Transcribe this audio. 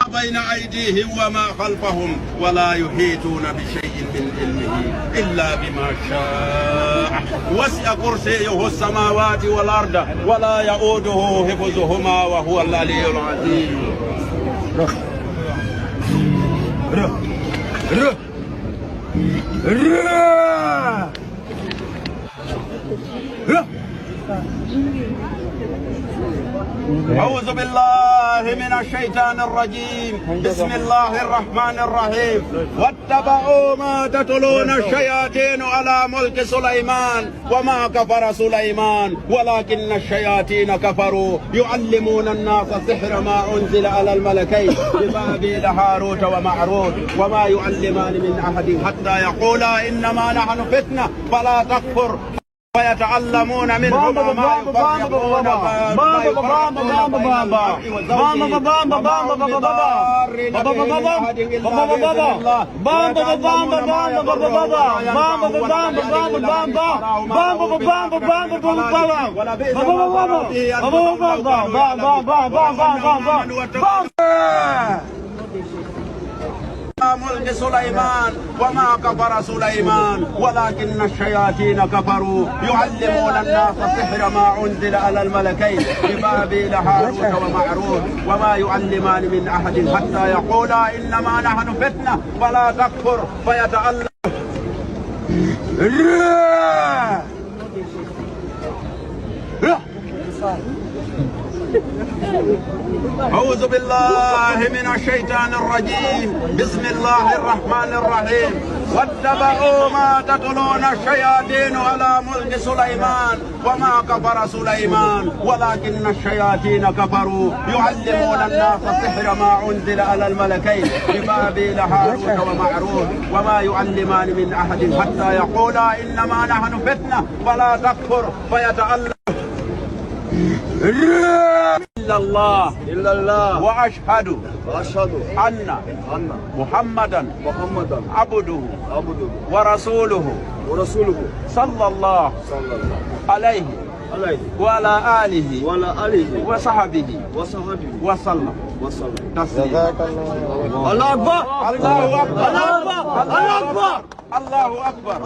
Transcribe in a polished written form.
بين أيديهم وما خلفهم ولا يحيطون بشيء من علمه إلا بما شاء وسع كرسيه السماوات والأرض ولا يؤوده حفظهما وهو العلي العظيم. أعوذ بالله من الشيطان الرجيم. بسم الله الرحمن الرحيم. واتبعوا ما تتلون الشياطين على ملك سليمان وما كفر سليمان ولكن الشياطين كفروا يعلمون الناس سحر ما أنزل على الملكين ببابل هاروت وماروت وما يعلمان من أحد حتى يقولا إنما نحن فتنة فلا تكفر ويتعلمون منهما ما يفرقون ملك سليمان وما كفر سليمان ولكن الشياطين كفروا يعلمون الناس سحر ما أنزل على الملكين ببابل هاروت وماروت وما يعلمان من أحد حتى يقولا إنما نحن فتنة فلا تكفر فيتعلم. أعوذ بالله من الشيطان الرجيم. بسم الله الرحمن الرحيم. واتبعوا ما تتلون الشياطين على ملك سليمان وما كفر سليمان ولكن الشياطين كفروا يعلمون الناس سحر ما أنزل على الملكين ببابل هاروت وماروت وما يعلمان من أحد حتى يقولا إنما نحن فتنة فلا تكفر فيتعلم. إلا الله وأشهد أن محمدا عبده ورسوله صلى الله عليه وعلى آله وصحبه وسلم تسليما. الله أكبر الله أكبر الله أكبر الله أكبر.